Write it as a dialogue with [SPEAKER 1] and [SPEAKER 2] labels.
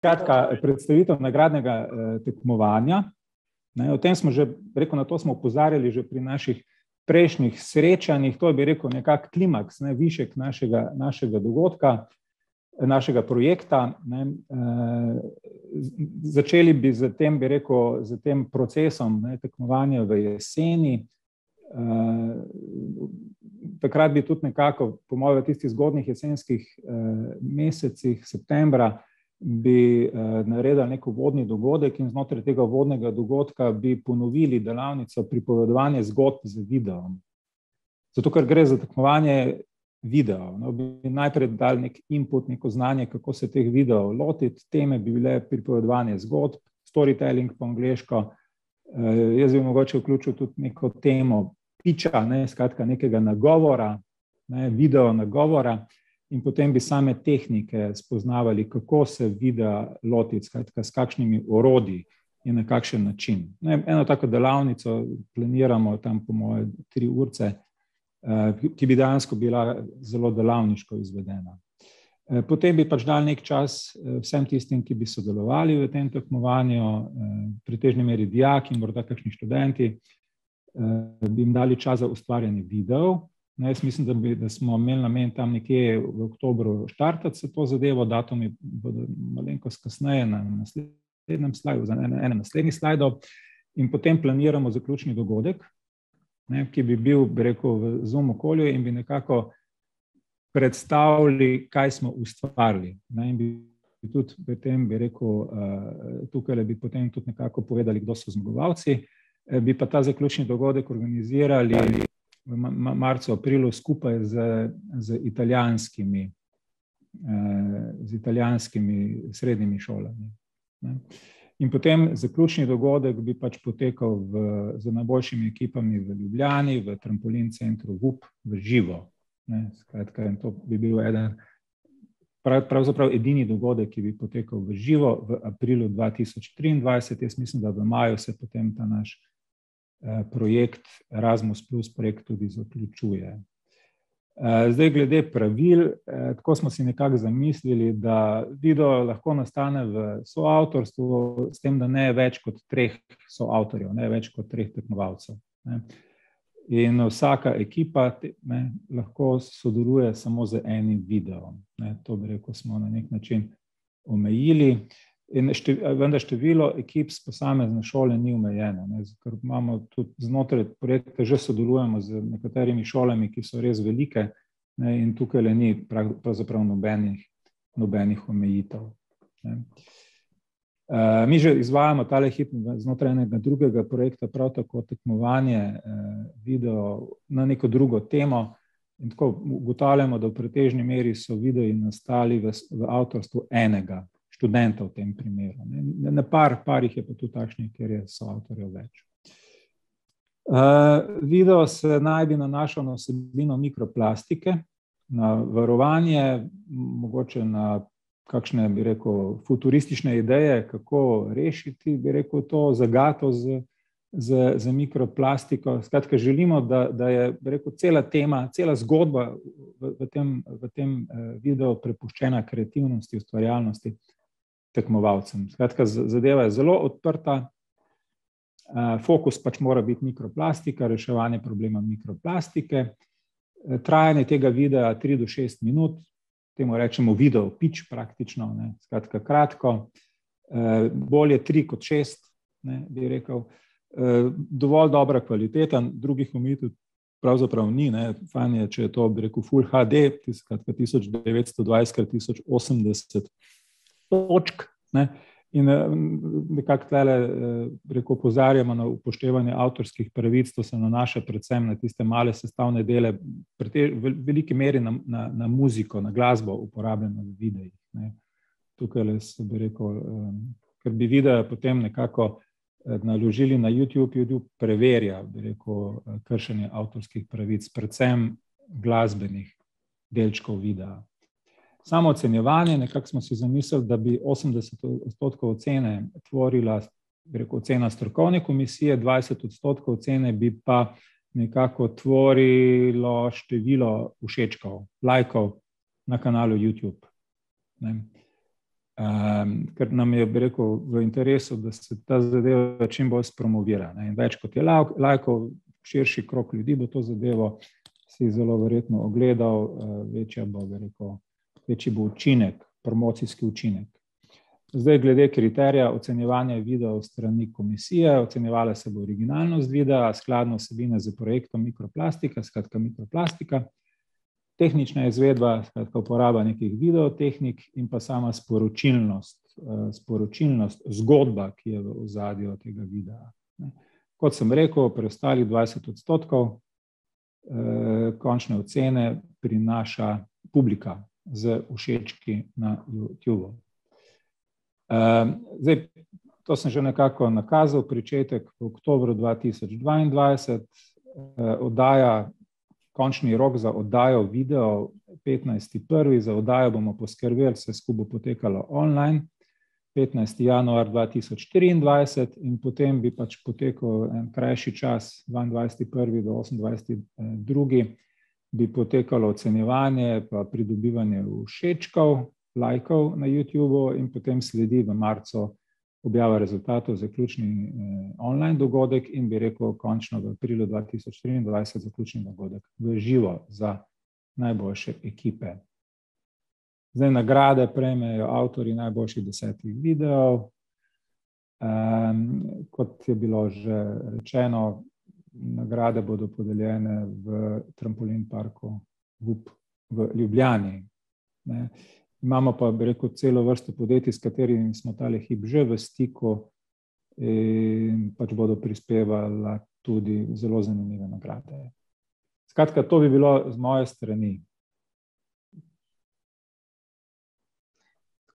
[SPEAKER 1] Kratka predstavitev nagradnega tekmovanja. O tem smo že, na to smo opozarjali že pri naših prejšnjih srečanjih. To je, nekak klimaks, višek našega dogodka, našega projekta. Začeli bi z tem procesom tekmovanja v jeseni. Takrat bi tudi nekako, po mojem, v tistih zgodnjih jesenskih mesecih, septembra, bi naredili nek uvodni dogodek in znotraj tega uvodnega dogodka bi ponovili delavnico pripovedovanje zgodb z videom. Zato, ker gre za tekmovanje video. Bi najprej dali nek input, neko znanje, kako se teh videov lotiti. Teme bi bile pripovedovanje zgodb, storytelling po angleško. Jaz bi mogoče vključil tudi neko temo piča, skratka nekega nagovora, video nagovora. In potem bi same tehnike spoznavali, kako se videa lotiti, skratka, s kakšnimi orodji in na kakšen način. Eno tako delavnico planiramo tam po moje 3 urce, ki bi dejansko bila zelo delavniško izvedena. Potem bi pač dali nek čas vsem tistim, ki bi sodelovali v tem tekmovanju, pri težni meri dijaki in morda kakšni študenti, bi jim dali čas za ustvarjanje videov. Jaz mislim, da smo imeli namen tam nekje v oktobru štartati se to zadevo, datumi bodo malenkost kasneje na naslednjem slajdu, za enem naslednjih slajdov, in potem planiramo zaključni dogodek, ki bi bil, v Zoom okolju in bi nekako predstavili, kaj smo ustvarili. In bi tudi potem, tukaj bi potem tudi nekako povedali, kdo so zmagovalci, bi pa ta zaključni dogodek organizirali v marcu, aprilu skupaj z italijanskimi srednjimi šolami. In potem zaključni dogodek bi pač potekal z najboljšimi ekipami v Ljubljani, v trampolin centru VUP v živo. Skratka, in to bi bil pravzaprav edini dogodek, ki bi potekal v živo v aprilu 2023. Jaz mislim, da v maju se potem ta naš projekt Erasmus Plus projekt tudi zaključuje. Zdaj, glede pravil, tako smo si nekako zamislili, da video lahko nastane v soavtorstvu, s tem, da ne več kot 3 soavtorjev, ne več kot 3 tekmovalcev. In vsaka ekipa lahko sodeluje samo z enim videom. To smo na nek način omejili. Vendar število ekip z posamezne šole ni omejeno, ker imamo tudi znotraj projekta, že sodelujemo z nekaterimi šolami, ki so res velike, in tukaj ni pravzaprav nobenih omejitev. Mi že izvajamo tale hip znotraj enega drugega projekta, prav tako tekmovanje video na neko drugo temo, in tako ugotavljamo, da v pretežni meri so videi nastali v avtorstvu enega študenta v tem primeru. Na parih je pa tudi takšnih, kjer je soavtorjev več. Video se naj bi nanašal na vsebino mikroplastike, na varovanje, mogoče na kakšne, futuristične ideje, kako rešiti, to zagato z mikroplastiko. Skratka, želimo, da je, cela tema, cela zgodba v tem videu prepuščena kreativnosti, ustvarjalnosti tekmovalcem. Skratka, zadeva je zelo odprta, fokus pač mora biti mikroplastika, reševanje problema mikroplastike, trajanje tega videa 3 do 6 minut, temu rečemo video pitch praktično, skratka kratko, bolje 3 kot 6, bi rekel, dovolj dobra kvaliteta, drugih omejitev pravzaprav ni, fajn je, če je to, full HD, skratka 1920x1080 točk, in nekako tle, opozarjamo na upoštevanje avtorskih pravic, to se nanaša predvsem na tiste male sestavne dele, v veliki meri na muziko, na glasbo uporabljeno v videih. Tukaj se bi rekel, ker bi videa potem nekako naložili na YouTube preverja, bi rekel, kršenje avtorskih pravic, predvsem glasbenih delčkov videa. Samo ocenjevanje, nekako smo si zamislili, da bi 80% ocene tvorila, ocena strokovne komisije, 20% ocene bi pa nekako tvorilo število všečkov, lajkov na kanalu YouTube. ker nam je, bi rekel, v interesu, da se ta zadeva čim bolj spromovira. In več kot je lajkov, širši krog ljudi bo to zadevo si zelo verjetno ogledal, večji bo učinek, promocijski učinek. Zdaj, glede kriterija ocenjevanja videov strani komisije, ocenjevala se bo originalnost videa, skladno vsebine z projektom Mikroplastika, skratka mikroplastika, tehnična izvedba, skratka uporaba nekih videotehnik in pa sama sporočilnost, zgodba, ki je v ozadju tega videa. Kot sem rekel, preostalih 20% končne ocene prinaša publika z všečki na YouTube. Zdaj, to sem že nekako nakazal, pričetek v oktobru 2022, končni rok za oddajo video 15.1. Za oddajo bomo poskrbeli, vse skupaj bo potekalo online, 15. januar 2024 in potem bi pač potekal en krajši čas, 22.1. do 28.2. bi potekalo ocenjevanje pa pridobivanje všečkov, lajkov na YouTubeu in potem sledi v marcu objava rezultatov, zaključni online dogodek in bi rekel končno v aprilu 2023 zaključni dogodek v živo za najboljše ekipe. Zdaj nagrade prejmejo avtorji najboljših 10 videov. Kot je bilo že rečeno, nagrade bodo podeljene v Trampolin parku VUP v Ljubljani. Imamo pa, bi rekel, celo vrsto podjetij, s katerimi smo tale hip že v stiku in pač bodo prispevala tudi zelo zanimive nagrade. Skratka, to bi bilo z moje strani.